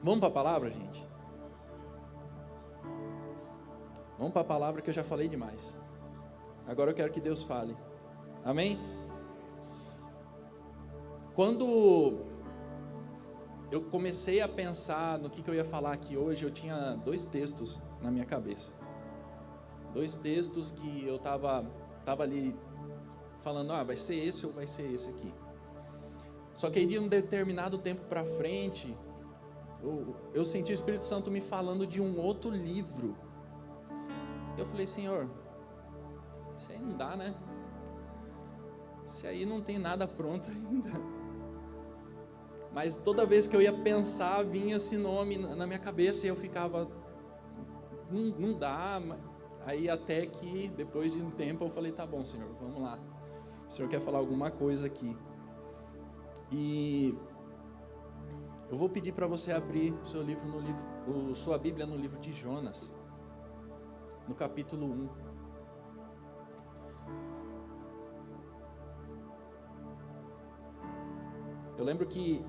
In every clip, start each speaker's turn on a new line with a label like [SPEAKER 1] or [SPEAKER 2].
[SPEAKER 1] Vamos para a palavra, gente? Vamos para a palavra que eu já falei demais. Agora eu quero que Deus fale. Amém? Quando eu comecei a pensar no que eu ia falar aqui hoje, eu tinha 2 textos na minha cabeça. 2 textos que eu tava ali falando, vai ser esse ou vai ser esse aqui. Só que aí de um determinado tempo para frente, eu senti o Espírito Santo me falando de um outro livro. Eu falei, Senhor, isso aí não dá, né? Isso aí não tem nada pronto ainda. Mas toda vez que eu ia pensar, vinha esse nome na minha cabeça e eu ficava, não dá. Aí até que, depois de um tempo, eu falei, tá bom, Senhor, vamos lá. O Senhor quer falar alguma coisa aqui. E eu vou pedir para você abrir sua Bíblia no livro de Jonas, no capítulo 1. Eu lembro que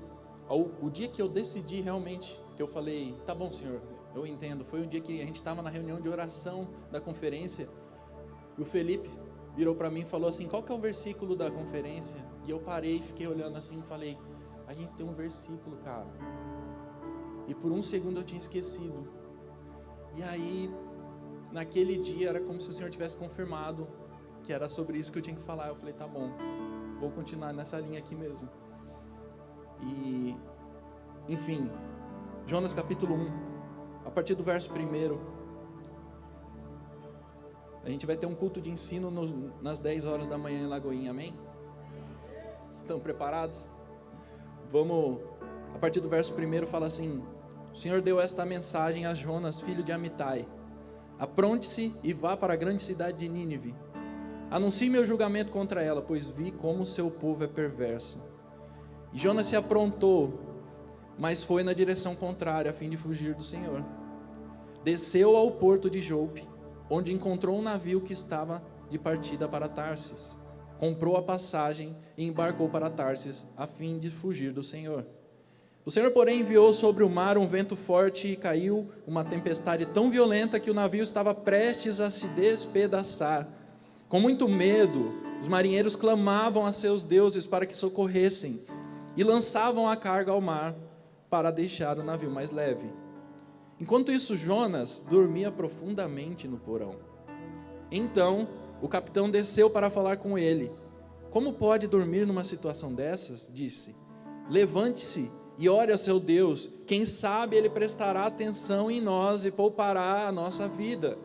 [SPEAKER 1] o dia que eu decidi realmente, que eu falei, tá bom, Senhor, eu entendo, foi um dia que a gente estava na reunião de oração da conferência, e o Felipe virou para mim e falou assim, qual que é o versículo da conferência? E eu parei, fiquei olhando assim e falei, a gente tem um versículo, cara. E por um segundo eu tinha esquecido. E aí, naquele dia, era como se o Senhor tivesse confirmado que era sobre isso que eu tinha que falar. Eu falei, tá bom, vou continuar nessa linha aqui mesmo. E, enfim, Jonas capítulo 1, a partir do verso 1, a gente vai ter um culto de ensino nas 10 horas da manhã em Lagoinha, amém? Estão preparados? Vamos, a partir do verso 1 fala assim, o Senhor deu esta mensagem a Jonas, filho de Amitai, apronte-se e vá para a grande cidade de Nínive, anuncie meu julgamento contra ela, pois vi como o seu povo é perverso. E Jonas se aprontou, mas foi na direção contrária, a fim de fugir do Senhor. Desceu ao porto de Jope, onde encontrou um navio que estava de partida para Tarsis. Comprou a passagem e embarcou para Tarsis, a fim de fugir do Senhor. O Senhor, porém, enviou sobre o mar um vento forte e caiu uma tempestade tão violenta que o navio estava prestes a se despedaçar. Com muito medo, os marinheiros clamavam a seus deuses para que socorressem, e lançavam a carga ao mar para deixar o navio mais leve. Enquanto isso, Jonas dormia profundamente no porão. Então, o capitão desceu para falar com ele. Como pode dormir numa situação dessas? Disse, levante-se e ore a seu Deus. Quem sabe ele prestará atenção em nós e poupará a nossa vida.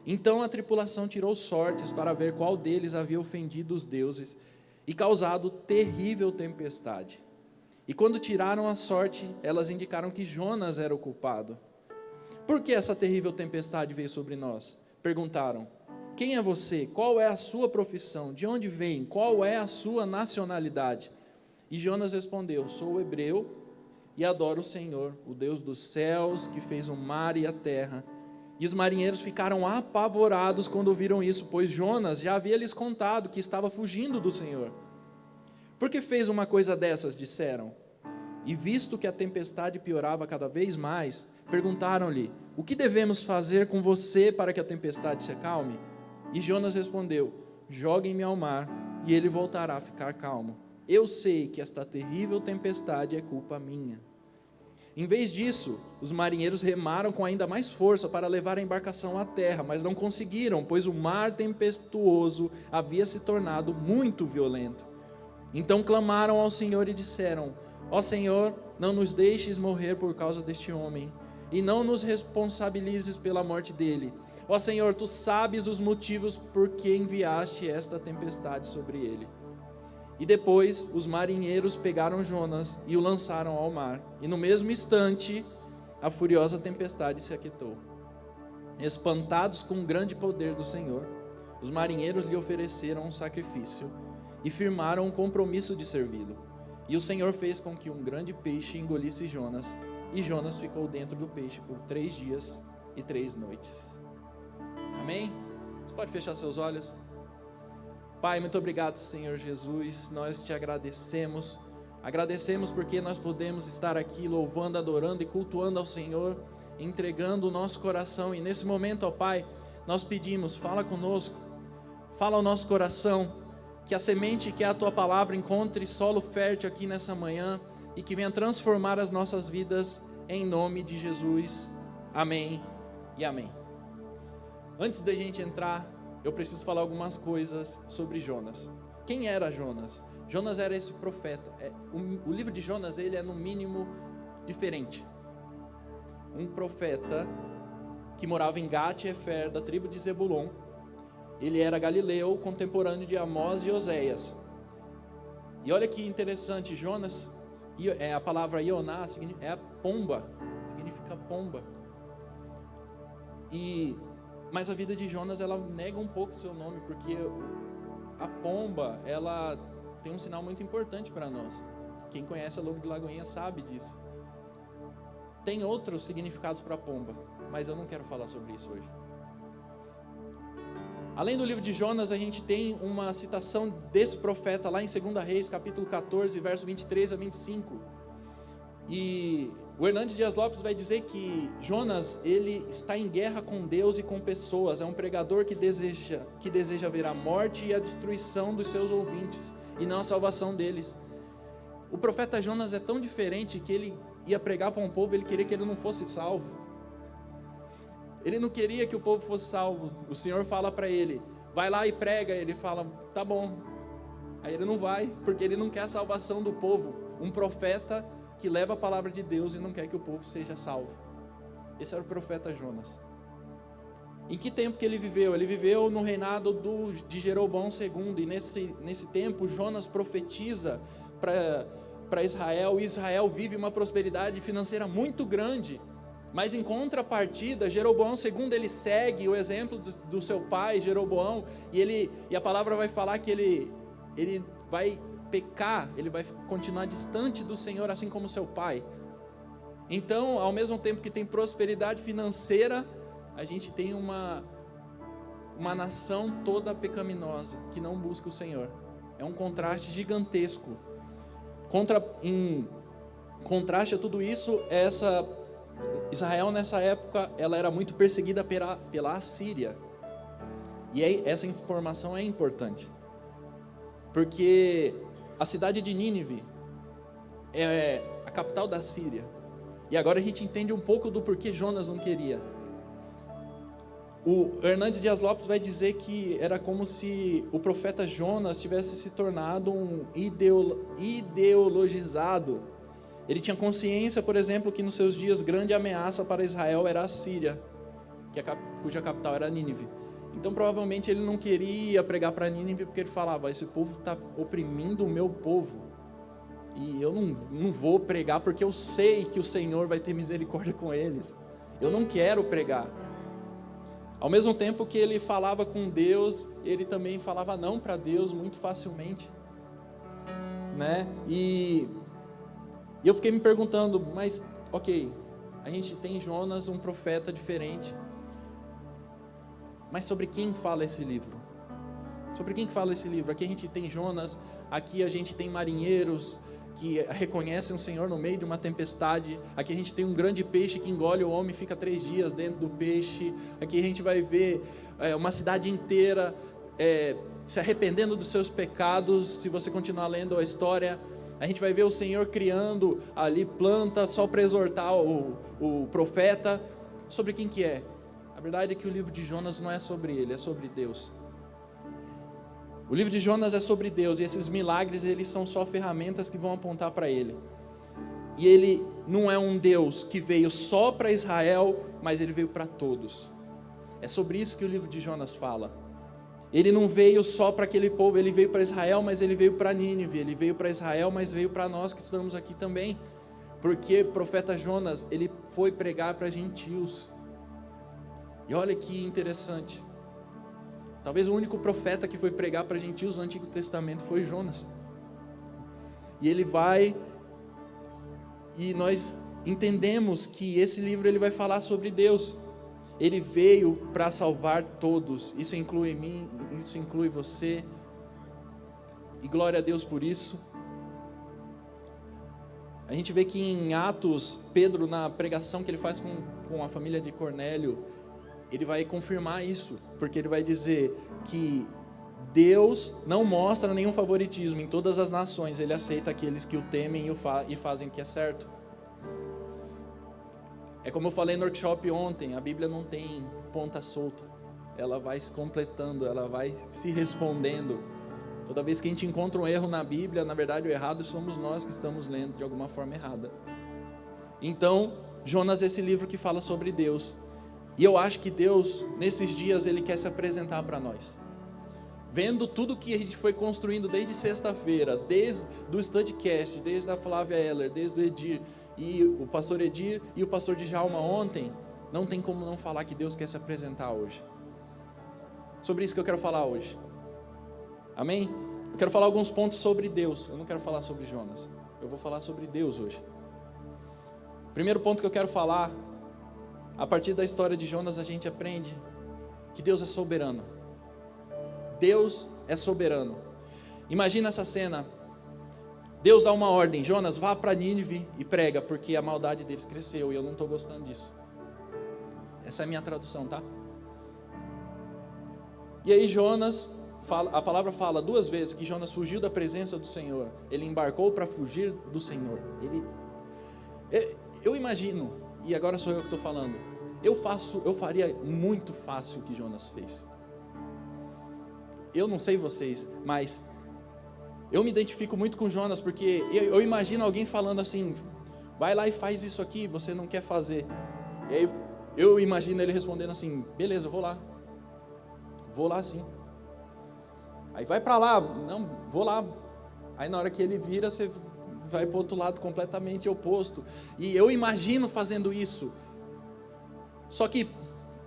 [SPEAKER 1] Então a tripulação tirou sortes para ver qual deles havia ofendido os deuses e causado terrível tempestade. E quando tiraram a sorte, elas indicaram que Jonas era o culpado. Por que essa terrível tempestade veio sobre nós? Perguntaram. Quem é você? Qual é a sua profissão? De onde vem? Qual é a sua nacionalidade? E Jonas respondeu, sou hebreu e adoro o Senhor, o Deus dos céus, que fez o mar e a terra. E os marinheiros ficaram apavorados quando ouviram isso, pois Jonas já havia lhes contado que estava fugindo do Senhor. Por que fez uma coisa dessas? Disseram. E visto que a tempestade piorava cada vez mais, perguntaram-lhe, o que devemos fazer com você para que a tempestade se acalme? E Jonas respondeu, joguem-me ao mar e ele voltará a ficar calmo. Eu sei que esta terrível tempestade é culpa minha. Em vez disso, os marinheiros remaram com ainda mais força para levar a embarcação à terra, mas não conseguiram, pois o mar tempestuoso havia se tornado muito violento. Então clamaram ao Senhor e disseram, ó Senhor, não nos deixes morrer por causa deste homem, e não nos responsabilizes pela morte dele. Ó Senhor, tu sabes os motivos por que enviaste esta tempestade sobre ele. E depois os marinheiros pegaram Jonas e o lançaram ao mar, e no mesmo instante a furiosa tempestade se aquietou. Espantados com o grande poder do Senhor, os marinheiros lhe ofereceram um sacrifício e firmaram um compromisso de servi-lo. E o Senhor fez com que um grande peixe engolisse Jonas, e Jonas ficou dentro do peixe por 3 dias e 3 noites. Amém? Você pode fechar seus olhos? Pai, muito obrigado, Senhor Jesus, nós te agradecemos Agradecemos porque nós podemos estar aqui louvando, adorando e cultuando ao Senhor, entregando o nosso coração. E nesse momento, ó Pai, nós pedimos, fala conosco, fala ao nosso coração, que a semente que é a Tua palavra encontre solo fértil aqui nessa manhã e que venha transformar as nossas vidas em nome de Jesus. Amém e amém. Antes da gente entrar, eu preciso falar algumas coisas sobre Jonas. Quem era Jonas? Jonas era esse profeta. O livro de Jonas, ele é no mínimo diferente. Um profeta que morava em Gat-Hefer, da tribo de Zebulon. Ele era galileu, contemporâneo de Amós e Oséias. E olha que interessante, Jonas, a palavra Ioná é pomba, significa pomba. Mas a vida de Jonas, ela nega um pouco o seu nome, porque a pomba, ela tem um sinal muito importante para nós. Quem conhece a Lobo de Lagoinha sabe disso. Tem outros significados para pomba, mas eu não quero falar sobre isso hoje. Além do livro de Jonas, a gente tem uma citação desse profeta lá em 2 Reis, capítulo 14, verso 23 a 25. E o Hernandes Dias Lopes vai dizer que Jonas, ele está em guerra com Deus e com pessoas. É um pregador que deseja ver a morte e a destruição dos seus ouvintes, e não a salvação deles. O profeta Jonas é tão diferente que ele ia pregar para um povo, ele queria que ele não fosse salvo. Ele não queria que o povo fosse salvo. O Senhor fala para ele, vai lá e prega. Ele fala, tá bom. Aí ele não vai, porque ele não quer a salvação do povo. Um profeta que leva a palavra de Deus e não quer que o povo seja salvo. Esse era o profeta Jonas. Em que tempo que ele viveu? Ele viveu no reinado de Jeroboão II. E nesse tempo, Jonas profetiza para Israel. E Israel vive uma prosperidade financeira muito grande. Mas em contrapartida, Jeroboão II, ele segue o exemplo do seu pai, Jeroboão, e a palavra vai falar que ele vai pecar, ele vai continuar distante do Senhor, assim como seu pai. Então, ao mesmo tempo que tem prosperidade financeira, a gente tem uma nação toda pecaminosa, que não busca o Senhor. É um contraste gigantesco. Em contraste a tudo isso, Israel nessa época, ela era muito perseguida pela Assíria. E essa informação é importante, porque a cidade de Nínive é a capital da Síria. E agora a gente entende um pouco do porquê Jonas não queria. O Hernandes Dias Lopes vai dizer que era como se o profeta Jonas tivesse se tornado um ideologizado. Ele tinha consciência, por exemplo, que nos seus dias grande ameaça para Israel era a Síria, cuja capital era Nínive. Então provavelmente ele não queria pregar para Nínive, porque ele falava, esse povo está oprimindo o meu povo, e eu não vou pregar porque eu sei que o Senhor vai ter misericórdia com eles. Eu não quero pregar. Ao mesmo tempo que ele falava com Deus, ele também falava não para Deus muito facilmente, né? E eu fiquei me perguntando, mas ok, a gente tem Jonas, um profeta diferente, mas sobre quem fala esse livro? Sobre quem fala esse livro? Aqui a gente tem Jonas, aqui a gente tem marinheiros que reconhecem o Senhor no meio de uma tempestade. Aqui a gente tem um grande peixe que engole o homem e fica 3 dias dentro do peixe. Aqui a gente vai ver uma cidade inteira se arrependendo dos seus pecados. Se você continuar lendo a história, a gente vai ver o Senhor criando ali planta só para exortar o profeta. Sobre quem que é? A verdade é que o livro de Jonas não é sobre ele, é sobre Deus. O livro de Jonas é sobre Deus, e esses milagres, eles são só ferramentas que vão apontar para ele. E ele não é um Deus que veio só para Israel, mas ele veio para todos. É sobre isso que o livro de Jonas fala. Ele não veio só para aquele povo, ele veio para Israel, mas ele veio para Nínive. Ele veio para Israel, mas veio para nós que estamos aqui também. Porque o profeta Jonas, ele foi pregar para gentios. E olha que interessante. Talvez o único profeta que foi pregar para gentios no Antigo Testamento foi Jonas. E ele vai, e nós entendemos que esse livro ele vai falar sobre Deus. Ele veio para salvar todos. Isso inclui mim, isso inclui você. E glória a Deus por isso. A gente vê que em Atos, Pedro, na pregação que ele faz com a família de Cornélio, ele vai confirmar isso, porque ele vai dizer que Deus não mostra nenhum favoritismo em todas as nações, Ele aceita aqueles que o temem e fazem o que é certo. É como eu falei no workshop ontem, a Bíblia não tem ponta solta, ela vai se completando, ela vai se respondendo. Toda vez que a gente encontra um erro na Bíblia, na verdade o errado somos nós que estamos lendo de alguma forma errada. Então, Jonas é esse livro que fala sobre Deus. E eu acho que Deus, nesses dias, Ele quer se apresentar para nós. Vendo tudo que a gente foi construindo desde sexta-feira, desde o Studcast, desde a Flávia Heller, desde o Edir, e o pastor Edir e o pastor Djalma ontem, não tem como não falar que Deus quer se apresentar hoje. Sobre isso que eu quero falar hoje. Amém? Eu quero falar alguns pontos sobre Deus, eu não quero falar sobre Jonas, eu vou falar sobre Deus hoje. Primeiro ponto que eu quero falar, a partir da história de Jonas a gente aprende que Deus é soberano. Deus é soberano. Imagina essa cena, Deus dá uma ordem, Jonas, vá para Nínive e prega, porque a maldade deles cresceu e eu não estou gostando disso. Essa é a minha tradução, tá? E aí Jonas, a palavra fala 2 vezes que Jonas fugiu da presença do Senhor, ele embarcou para fugir do Senhor. Eu imagino, e agora sou eu que estou falando, eu faria muito fácil o que Jonas fez. Eu não sei vocês, mas eu me identifico muito com Jonas, porque eu imagino alguém falando assim, vai lá e faz isso aqui, você não quer fazer. E aí eu imagino ele respondendo assim, beleza, eu vou lá sim. Aí vai para lá, não, vou lá. Aí na hora que ele vira, você vai para o outro lado completamente oposto. E eu imagino fazendo isso. Só que,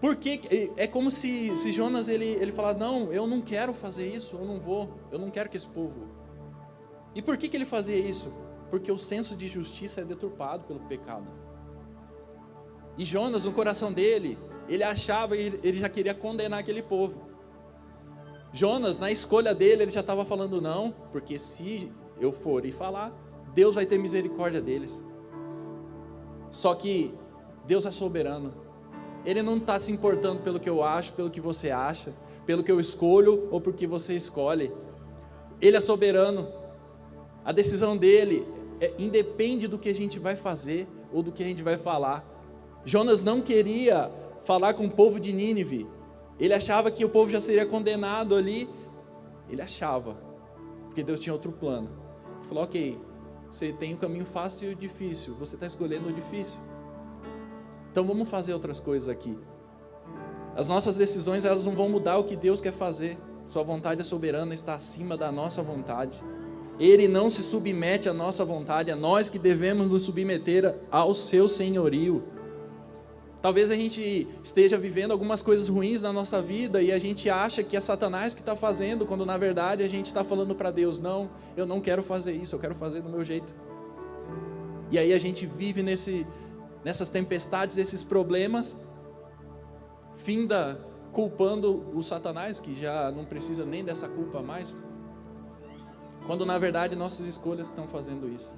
[SPEAKER 1] por que? É como se Jonas ele falasse, não, eu não quero fazer isso, eu não quero que esse povo. E por que ele fazia isso? Porque o senso de justiça é deturpado pelo pecado. E Jonas, no coração dele, ele achava, ele já queria condenar aquele povo. Jonas, na escolha dele, ele já estava falando não, porque se eu for e falar, Deus vai ter misericórdia deles. Só que Deus é soberano. Ele não está se importando pelo que eu acho, pelo que você acha, pelo que eu escolho ou porque você escolhe. Ele é soberano. A decisão dele independe do que a gente vai fazer ou do que a gente vai falar. Jonas não queria falar com o povo de Nínive. Ele achava que o povo já seria condenado ali. Ele achava, porque Deus tinha outro plano. Ele falou, ok, você tem o caminho fácil e o difícil, você está escolhendo o difícil. Então vamos fazer outras coisas aqui. As nossas decisões, elas não vão mudar o que Deus quer fazer. Sua vontade é soberana, está acima da nossa vontade. Ele não se submete à nossa vontade, é nós que devemos nos submeter ao seu senhorio. Talvez a gente esteja vivendo algumas coisas ruins na nossa vida e a gente acha que é Satanás que está fazendo, quando na verdade a gente está falando para Deus, não, eu não quero fazer isso, eu quero fazer do meu jeito. E aí a gente vive nessas tempestades, esses problemas, finda culpando o Satanás, que já não precisa nem dessa culpa mais, quando na verdade nossas escolhas estão fazendo isso.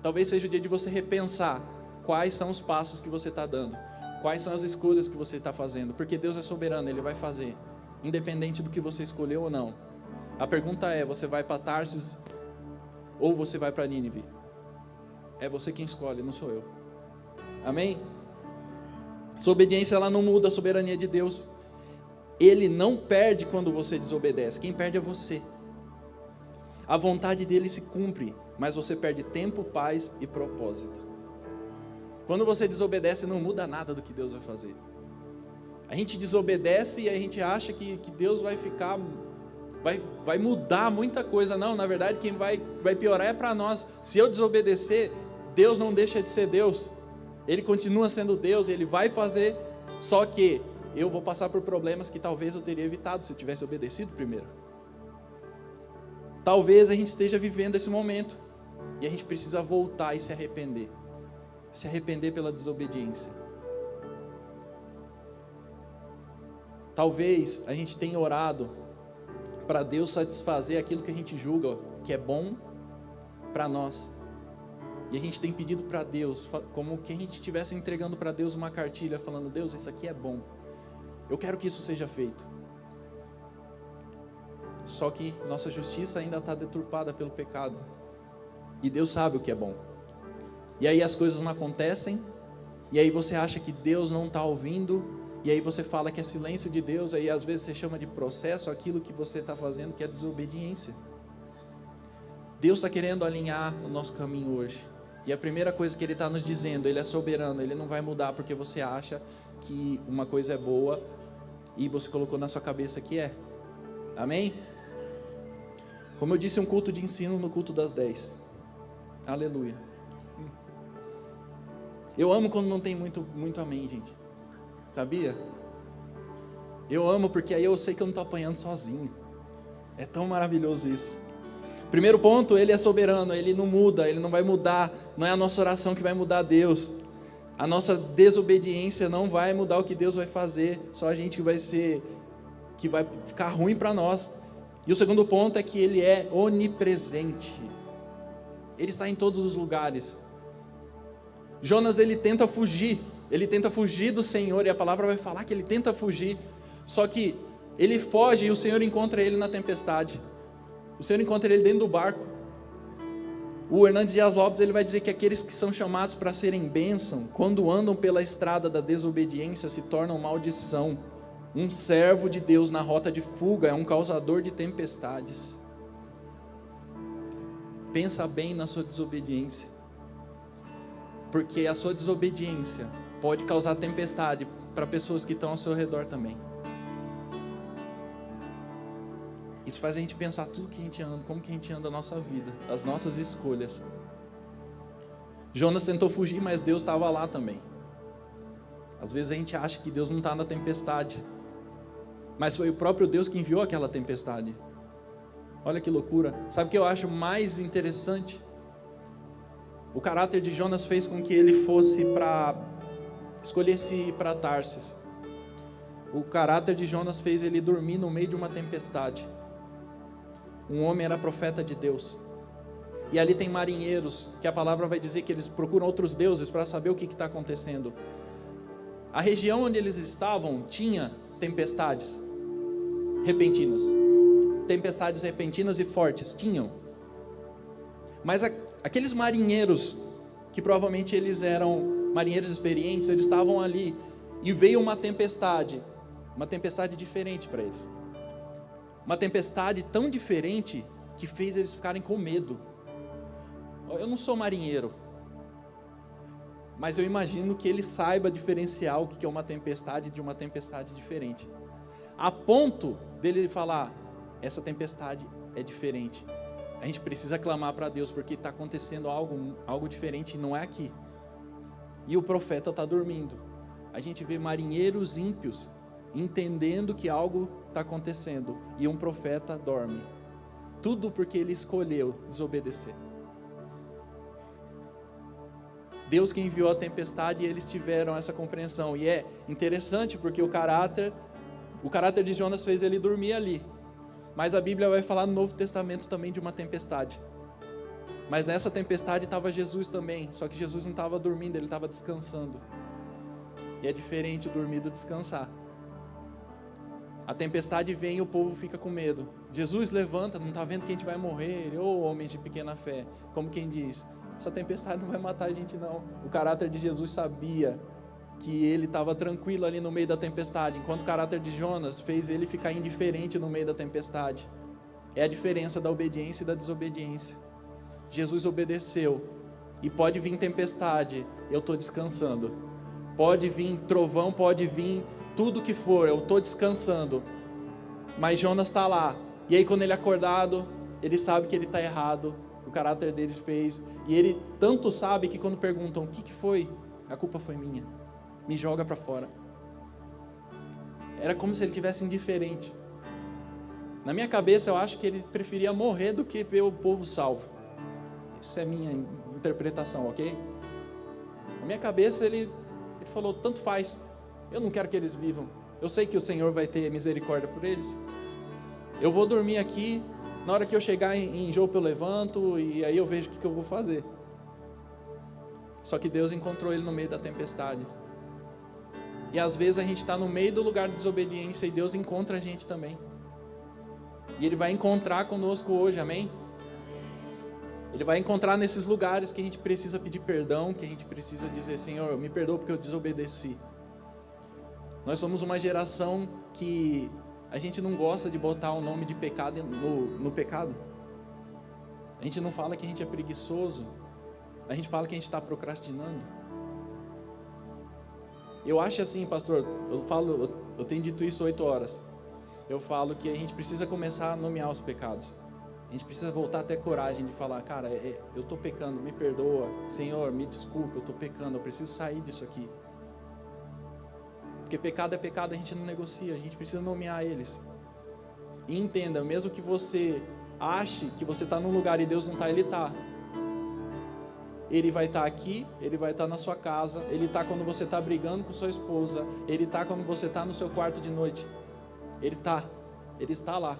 [SPEAKER 1] Talvez seja o dia de você repensar quais são os passos que você está dando. Quais são as escolhas que você está fazendo? Porque Deus é soberano, Ele vai fazer, independente do que você escolheu ou não. A pergunta é, você vai para Tarsis ou você vai para Nínive? É você quem escolhe, não sou eu. Amém? Sua obediência, ela não muda a soberania de Deus. Ele não perde quando você desobedece, quem perde é você. A vontade dele se cumpre, mas você perde tempo, paz e propósito. Quando você desobedece, não muda nada do que Deus vai fazer. A gente desobedece e a gente acha que Deus vai ficar, vai mudar muita coisa. Não, na verdade quem vai piorar é para nós. Se eu desobedecer, Deus não deixa de ser Deus. Ele continua sendo Deus, Ele vai fazer, só que eu vou passar por problemas que talvez eu teria evitado se eu tivesse obedecido primeiro. Talvez a gente esteja vivendo esse momento e a gente precisa voltar e se arrepender. Se arrepender pela desobediência. Talvez a gente tenha orado para Deus satisfazer aquilo que a gente julga que é bom para nós. E a gente tem pedido para Deus, como que a gente estivesse entregando para Deus uma cartilha, falando: Deus, isso aqui é bom, eu quero que isso seja feito. Só que nossa justiça ainda está deturpada pelo pecado, e Deus sabe o que é bom. E aí as coisas não acontecem, e aí você acha que Deus não está ouvindo, e aí você fala que é silêncio de Deus, aí às vezes você chama de processo aquilo que você está fazendo, que é desobediência. Deus está querendo alinhar o nosso caminho hoje. E a primeira coisa que Ele está nos dizendo: Ele é soberano, Ele não vai mudar porque você acha que uma coisa é boa e você colocou na sua cabeça que é. Amém? Como eu disse, um culto de ensino no culto das 10. Aleluia. Eu amo quando não tem muito amém, gente. Sabia? Eu amo porque aí eu sei que eu não estou apanhando sozinho. É tão maravilhoso isso. Primeiro ponto, Ele é soberano, Ele não muda, Ele não vai mudar, não é a nossa oração que vai mudar Deus, a nossa desobediência não vai mudar o que Deus vai fazer, só a gente que vai ficar ruim para nós. E o segundo ponto é que Ele é onipresente, Ele está em todos os lugares. Jonas, ele tenta fugir do Senhor, e a palavra vai falar que ele tenta fugir, só que ele foge e o Senhor encontra ele na tempestade. O Senhor encontra ele dentro do barco. O Hernandes Dias Lopes, ele vai dizer que aqueles que são chamados para serem bênção, quando andam pela estrada da desobediência, se tornam maldição. Um servo de Deus na rota de fuga é um causador de tempestades. Pensa bem na sua desobediência, porque a sua desobediência pode causar tempestade para pessoas que estão ao seu redor também. Isso faz a gente pensar tudo que a gente anda, como que a gente anda a nossa vida, as nossas escolhas. Jonas tentou fugir, mas Deus estava lá também. Às vezes a gente acha que Deus não está na tempestade, mas foi o próprio Deus que enviou aquela tempestade. Olha que loucura. Sabe o que eu acho mais interessante? O caráter de Jonas fez com que ele escolhesse ir para Tarsis. O caráter de Jonas fez ele dormir no meio de uma tempestade. Um homem era profeta de Deus, e ali tem marinheiros, que a palavra vai dizer que eles procuram outros deuses para saber o que está acontecendo. A região onde eles estavam tinha tempestades repentinas e fortes, tinham. Mas aqueles marinheiros, que provavelmente eles eram marinheiros experientes, eles estavam ali, e veio uma tempestade diferente para eles. Uma tempestade tão diferente que fez eles ficarem com medo. Eu não sou marinheiro, mas eu imagino que ele saiba diferenciar o que é uma tempestade de uma tempestade diferente, a ponto dele falar: essa tempestade é diferente, a gente precisa clamar para Deus, porque está acontecendo algo diferente, não é aqui. E o profeta está dormindo. A gente vê marinheiros ímpios entendendo que algo está acontecendo, e um profeta dorme. Tudo porque ele escolheu desobedecer. Deus que enviou a tempestade, e eles tiveram essa compreensão. E é interessante porque o caráter de Jonas fez ele dormir ali. Mas a Bíblia vai falar no Novo Testamento também de uma tempestade. Mas nessa tempestade estava Jesus também, só que Jesus não estava dormindo, ele estava descansando. E é diferente dormir do descansar. A tempestade vem e o povo fica com medo. Jesus levanta, não está vendo que a gente vai morrer? Ô homens de pequena fé, como quem diz: essa tempestade não vai matar a gente não. O caráter de Jesus sabia que ele estava tranquilo ali no meio da tempestade, enquanto o caráter de Jonas fez ele ficar indiferente no meio da tempestade. É a diferença da obediência e da desobediência. Jesus obedeceu, e pode vir tempestade, eu estou descansando. Pode vir trovão, pode vir tudo que for, eu estou descansando. Mas Jonas está lá, e aí quando ele é acordado, ele sabe que ele está errado, o caráter dele fez, e ele tanto sabe que quando perguntam: o que foi? A culpa foi minha, me joga para fora. Era como se ele tivesse indiferente. Na minha cabeça eu acho que ele preferia morrer do que ver o povo salvo. Isso é minha interpretação, ok? Na minha cabeça ele falou: tanto faz, eu não quero que eles vivam, eu sei que o Senhor vai ter misericórdia por eles, eu vou dormir aqui, na hora que eu chegar em Jope eu levanto, e aí eu vejo o que eu vou fazer. Só que Deus encontrou ele no meio da tempestade. E às vezes a gente está no meio do lugar de desobediência e Deus encontra a gente também. E Ele vai encontrar conosco hoje, amém? Ele vai encontrar nesses lugares que a gente precisa pedir perdão, que a gente precisa dizer, Senhor, me perdoa porque eu desobedeci. Nós somos uma geração que a gente não gosta de botar o nome de pecado no pecado. A gente não fala que a gente é preguiçoso, a gente fala que a gente está procrastinando. Eu acho assim, pastor, eu tenho dito isso 8 horas. Eu falo que a gente precisa começar a nomear os pecados. A gente precisa voltar a ter coragem de falar, cara, eu estou pecando, me perdoa. Senhor, me desculpa, eu estou pecando, eu preciso sair disso aqui. Porque pecado é pecado, a gente não negocia, a gente precisa nomear eles. E entenda, mesmo que você ache que você está num lugar e Deus não está, Ele está. Ele vai estar aqui, Ele vai estar na sua casa, Ele está quando você está brigando com sua esposa, Ele está quando você está no seu quarto de noite. Ele está lá.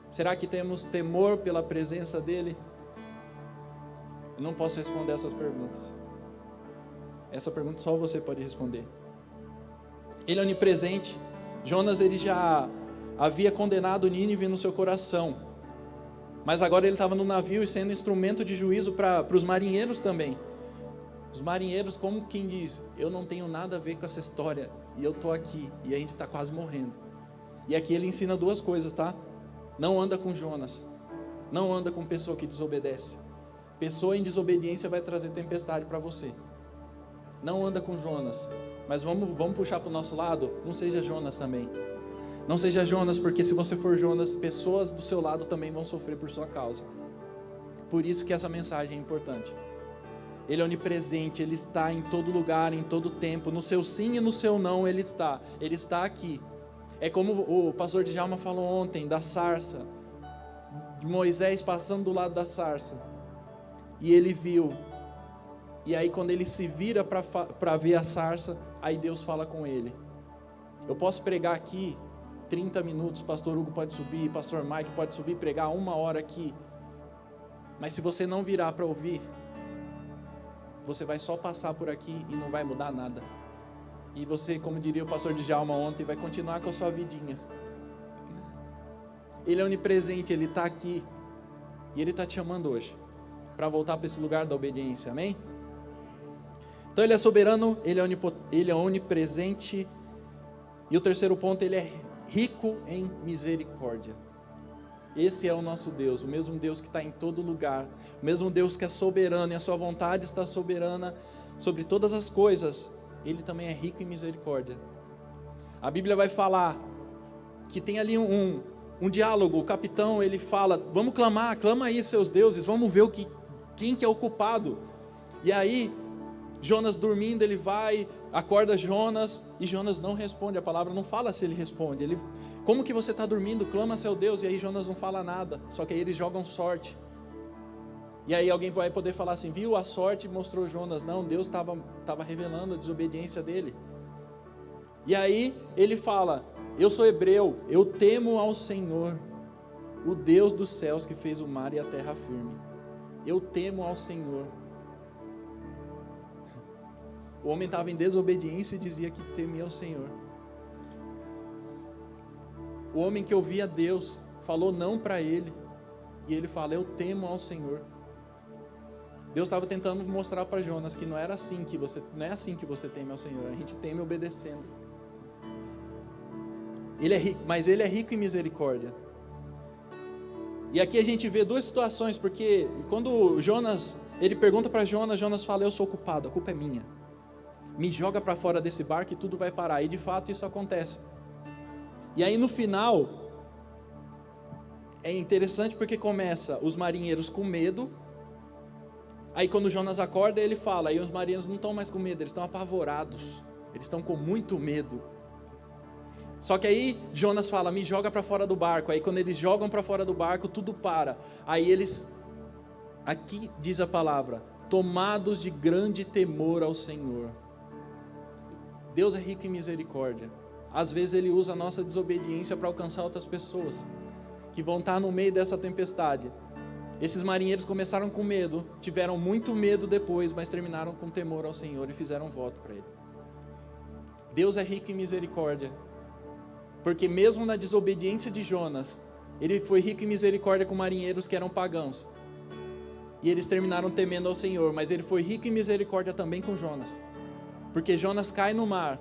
[SPEAKER 1] Será que temos temor pela presença dEle? Eu não posso responder essas perguntas. Essa pergunta só você pode responder. Ele é onipresente. Jonas, ele já havia condenado Nínive no seu coração. Mas agora ele estava no navio e sendo instrumento de juízo para os marinheiros também. Os marinheiros, como quem diz, eu não tenho nada a ver com essa história, e eu estou aqui, e a gente está quase morrendo. E aqui ele ensina 2 coisas, tá? Não anda com Jonas, não anda com pessoa que desobedece. Pessoa em desobediência vai trazer tempestade para você. Não anda com Jonas, mas vamos puxar para o nosso lado, não seja Jonas também. Não seja Jonas, porque se você for Jonas, pessoas do seu lado também vão sofrer por sua causa. Por isso que essa mensagem é importante. Ele é onipresente, Ele está em todo lugar, em todo tempo, no seu sim e no seu não Ele está aqui. É como o pastor Djalma falou ontem, da sarça, de Moisés passando do lado da sarça, e ele viu, e aí quando ele se vira para ver a sarça, aí Deus fala com ele. Eu posso pregar aqui 30 minutos, pastor Hugo pode subir, pastor Mike pode subir, pregar 1 hora aqui, mas se você não virar para ouvir, você vai só passar por aqui e não vai mudar nada. E você, como diria o pastor Djalma ontem, vai continuar com a sua vidinha. Ele é onipresente, Ele está aqui, e Ele está te chamando hoje, para voltar para esse lugar da obediência, amém? Então Ele é soberano, Ele é onipresente, e o terceiro ponto, Ele é rico em misericórdia. Esse é o nosso Deus, o mesmo Deus que está em todo lugar, o mesmo Deus que é soberano, e a sua vontade está soberana sobre todas as coisas. Ele também é rico em misericórdia. A Bíblia vai falar que tem ali um diálogo, o capitão ele fala, vamos clamar, clama aí seus deuses, vamos ver quem que é o culpado. E aí, Jonas dormindo, ele vai, acorda Jonas, e Jonas não responde, a palavra não fala se ele responde, como que você está dormindo, clama seu Deus, e aí Jonas não fala nada, só que aí eles jogam sorte, e aí alguém vai poder falar assim, viu, a sorte mostrou Jonas, não, Deus estava revelando a desobediência dele, e aí ele fala, eu sou hebreu, eu temo ao Senhor, o Deus dos céus que fez o mar e a terra firme, eu temo ao Senhor. O homem estava em desobediência e dizia que temia o Senhor. O homem que ouvia Deus falou não para ele, e ele fala, eu temo ao Senhor. Deus estava tentando mostrar para Jonas que não é assim que você teme ao Senhor, a gente teme obedecendo. Ele é rico, mas Ele é rico em misericórdia. E aqui a gente vê 2 situações, porque quando Jonas, ele pergunta para Jonas, Jonas fala, eu sou culpado, a culpa é minha. Me joga para fora desse barco e tudo vai parar. E de fato isso acontece. E aí no final, é interessante porque começa os marinheiros com medo. Aí quando Jonas acorda, ele fala, aí os marinheiros não estão mais com medo, eles estão apavorados. Eles estão com muito medo. Só que aí Jonas fala, me joga para fora do barco. Aí quando eles jogam para fora do barco, tudo para. Aí aqui diz a palavra, tomados de grande temor ao Senhor. Deus é rico em misericórdia. Às vezes Ele usa a nossa desobediência para alcançar outras pessoas que vão estar no meio dessa tempestade. Esses marinheiros começaram com medo, tiveram muito medo depois, mas terminaram com temor ao Senhor e fizeram um voto para Ele. Deus é rico em misericórdia, porque mesmo na desobediência de Jonas, Ele foi rico em misericórdia com marinheiros que eram pagãos. E eles terminaram temendo ao Senhor, mas Ele foi rico em misericórdia também com Jonas. Porque Jonas cai no mar,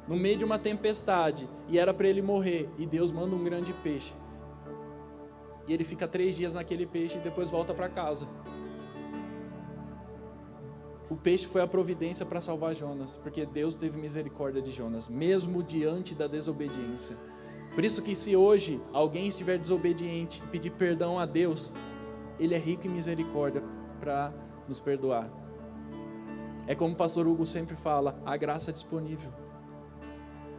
[SPEAKER 1] no meio de uma tempestade, e era para ele morrer, e Deus manda um grande peixe. E ele fica 3 dias naquele peixe e depois volta para casa. O peixe foi a providência para salvar Jonas, porque Deus teve misericórdia de Jonas, mesmo diante da desobediência. Por isso que se hoje alguém estiver desobediente e pedir perdão a Deus, Ele é rico em misericórdia para nos perdoar. É como o pastor Hugo sempre fala, a graça é disponível.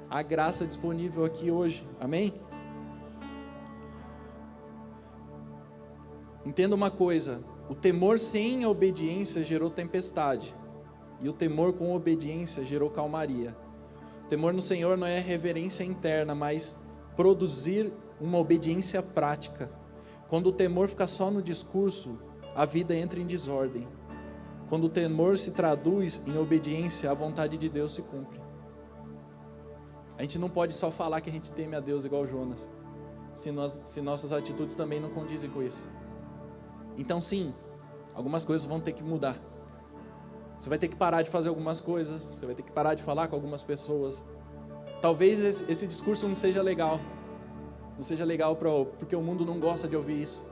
[SPEAKER 1] A graça é disponível aqui hoje, amém? Entenda uma coisa, o temor sem a obediência gerou tempestade, e o temor com obediência gerou calmaria. O temor no Senhor não é reverência interna, mas produzir uma obediência prática. Quando o temor fica só no discurso, a vida entra em desordem. Quando o temor se traduz em obediência, a vontade de Deus se cumpre. A gente não pode só falar que a gente teme a Deus igual Jonas, se nossas atitudes também não condizem com isso. Então sim, algumas coisas vão ter que mudar. Você vai ter que parar de fazer algumas coisas, você vai ter que parar de falar com algumas pessoas. Talvez esse discurso não seja legal, porque o mundo não gosta de ouvir isso.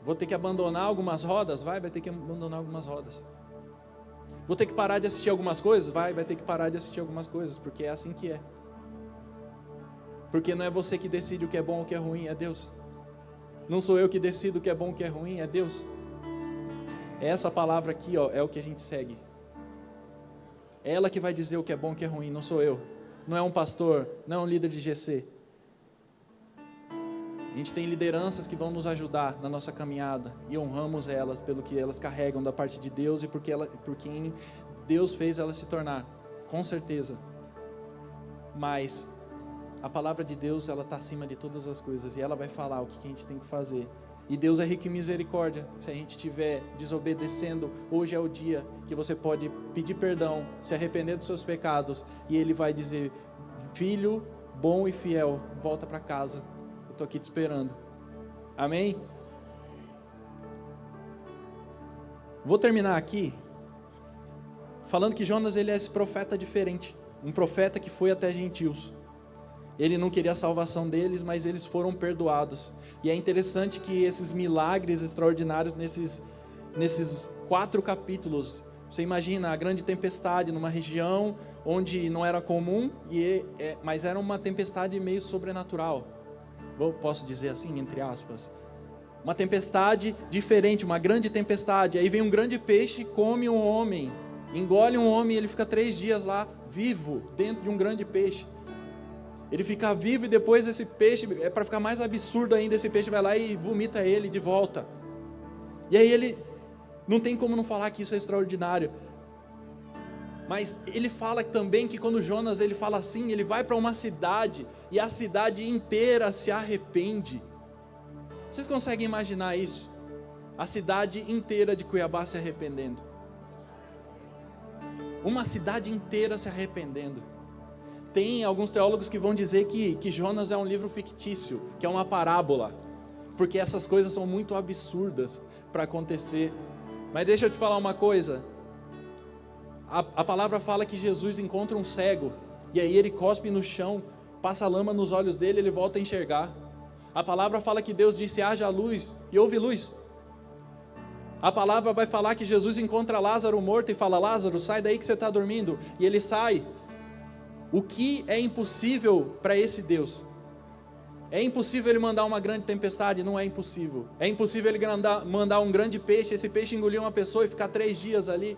[SPEAKER 1] Vou ter que abandonar algumas rodas? Vai ter que abandonar algumas rodas. Vou ter que parar de assistir algumas coisas? Vai ter que parar de assistir algumas coisas, porque é assim que é. Porque não é você que decide o que é bom ou o que é ruim, é Deus. Não sou eu que decido o que é bom ou o que é ruim, é Deus. Essa palavra aqui, ó, é o que a gente segue. É ela que vai dizer o que é bom e o que é ruim, não sou eu. Não é um pastor, não é um líder de GC. A gente tem lideranças que vão nos ajudar na nossa caminhada e honramos elas pelo que elas carregam da parte de Deus e por quem Deus fez elas se tornar, com certeza. Mas a palavra de Deus, ela está acima de todas as coisas e ela vai falar o que a gente tem que fazer. E Deus é rico em misericórdia. Se a gente estiver desobedecendo, hoje é o dia que você pode pedir perdão, se arrepender dos seus pecados e Ele vai dizer: filho bom e fiel, volta para casa. Estou aqui te esperando. Amém? Vou terminar aqui falando que Jonas, ele é esse profeta diferente, um profeta que foi até gentios. Ele não queria a salvação deles, mas eles foram perdoados. E é interessante que esses milagres extraordinários nesses 4 capítulos, você imagina a grande tempestade numa região onde não era comum, mas era uma tempestade meio sobrenatural. Posso dizer assim, entre aspas, uma tempestade diferente, uma grande tempestade. Aí vem um grande peixe, come um homem, engole um homem, e ele fica 3 dias lá, vivo, dentro de um grande peixe. Ele fica vivo e depois esse peixe, para ficar mais absurdo ainda, esse peixe vai lá e vomita ele de volta. E aí ele, não tem como não falar que isso é extraordinário. Mas ele fala também que quando Jonas ele fala assim, ele vai para uma cidade e a cidade inteira se arrepende. Vocês conseguem imaginar isso? A cidade inteira de Cuiabá se arrependendo. Uma cidade inteira se arrependendo. Tem alguns teólogos que vão dizer que Jonas é um livro fictício, que é uma parábola, porque essas coisas são muito absurdas para acontecer. Mas deixa eu te falar uma coisa. A palavra fala que Jesus encontra um cego, e aí ele cospe no chão, passa lama nos olhos dele, ele volta a enxergar. A palavra fala que Deus disse: haja luz, e houve luz. A palavra vai falar que Jesus encontra Lázaro morto e fala: Lázaro, sai daí que você está dormindo, e ele sai. O que é impossível para esse Deus? É impossível ele mandar uma grande tempestade? Não é impossível. É impossível ele mandar um grande peixe, esse peixe engolir uma pessoa e ficar 3 dias ali?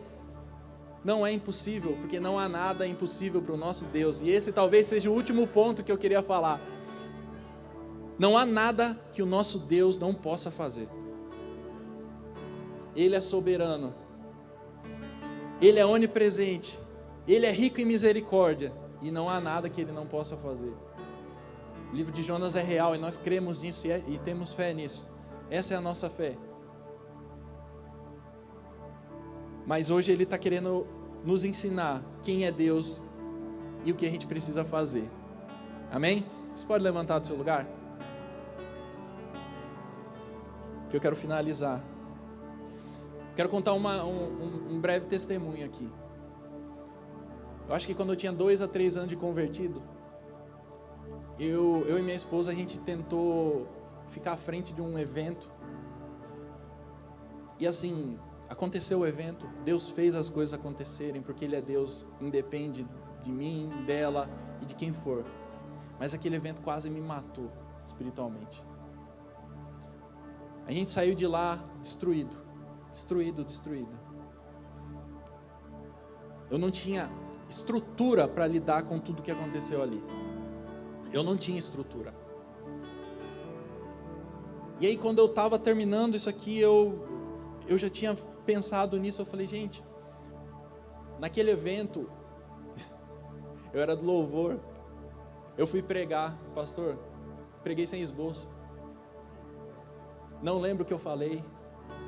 [SPEAKER 1] Não é impossível, porque não há nada impossível para o nosso Deus. E esse talvez seja o último ponto que eu queria falar. Não há nada que o nosso Deus não possa fazer. Ele é soberano. Ele é onipresente. Ele é rico em misericórdia. E não há nada que Ele não possa fazer. O livro de Jonas é real e nós cremos nisso e temos fé nisso. Essa é a nossa fé. Mas hoje Ele está querendo nos ensinar quem é Deus e o que a gente precisa fazer. Amém? Você pode levantar do seu lugar? Que eu quero finalizar. Quero contar um breve testemunho aqui. Eu acho que quando eu tinha 2 a 3 anos de convertido, eu e minha esposa, a gente tentou ficar à frente de um evento. E assim, aconteceu o evento, Deus fez as coisas acontecerem, porque Ele é Deus, independe de mim, dela e de quem for. Mas aquele evento quase me matou espiritualmente. A gente saiu de lá destruído. Eu não tinha estrutura para lidar com tudo que aconteceu ali. Eu não tinha estrutura. E aí quando eu estava terminando isso aqui, eu já tinha pensado nisso. Eu falei, gente, naquele evento, eu era do louvor, eu fui pregar, pastor, preguei sem esboço. Não lembro o que eu falei,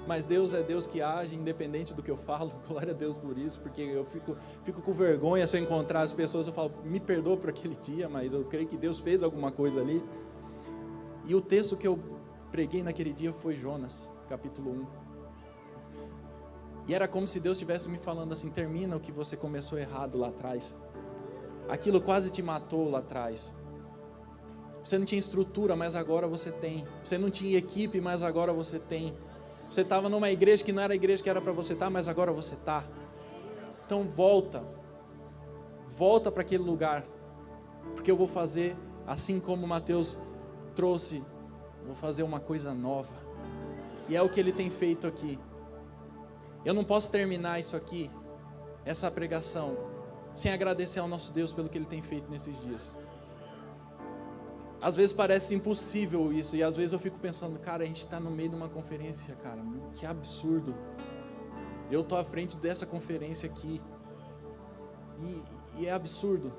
[SPEAKER 1] mas Deus é Deus que age, independente do que eu falo. Glória a Deus por isso, porque eu fico com vergonha se eu encontrar as pessoas. Eu falo, me perdoa por aquele dia, mas eu creio que Deus fez alguma coisa ali. E o texto que eu preguei naquele dia foi Jonas, capítulo 1. E era como se Deus estivesse me falando assim, termina o que você começou errado lá atrás. Aquilo quase te matou lá atrás. Você não tinha estrutura, mas agora você tem. Você não tinha equipe, mas agora você tem. Você estava numa igreja que não era a igreja que era para você estar, mas agora você está. Então volta para aquele lugar, porque eu vou fazer, assim como Mateus trouxe, vou fazer uma coisa nova. E é o que ele tem feito aqui. Eu não posso terminar isso aqui, essa pregação, sem agradecer ao nosso Deus pelo que Ele tem feito nesses dias. Às vezes parece impossível isso, e às vezes eu fico pensando, cara, a gente está no meio de uma conferência, cara, que absurdo. Eu estou à frente dessa conferência aqui, e é absurdo.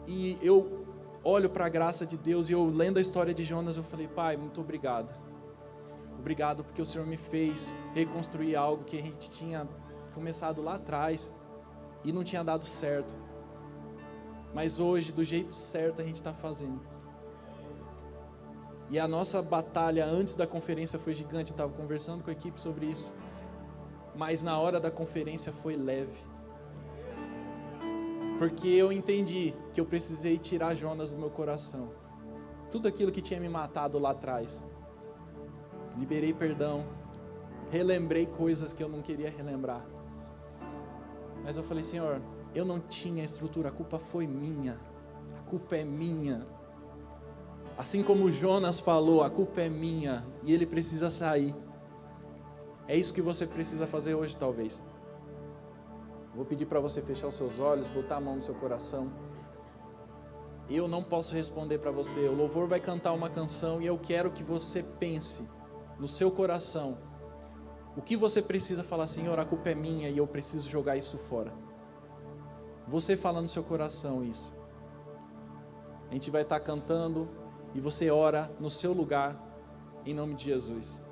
[SPEAKER 1] E eu olho para a graça de Deus, e eu lendo a história de Jonas, eu falei, Pai, muito obrigado. Obrigado porque o Senhor me fez reconstruir algo que a gente tinha começado lá atrás e não tinha dado certo. Mas hoje, do jeito certo, a gente está fazendo. E a nossa batalha antes da conferência foi gigante. Eu estava conversando com a equipe sobre isso. Mas na hora da conferência foi leve. Porque eu entendi que eu precisei tirar Jonas do meu coração. Tudo aquilo que tinha me matado lá atrás. Liberei perdão, relembrei coisas que eu não queria relembrar. Mas eu falei, Senhor, eu não tinha estrutura, a culpa foi minha. A culpa é minha. Assim como Jonas falou, a culpa é minha e ele precisa sair. É isso que você precisa fazer hoje, talvez. Vou pedir para você fechar os seus olhos, botar a mão no seu coração. Eu não posso responder para você. O louvor vai cantar uma canção e eu quero que você pense no seu coração, o que você precisa falar, Senhor, a culpa é minha e eu preciso jogar isso fora. Você fala no seu coração isso. A gente vai estar cantando e você ora no seu lugar, em nome de Jesus.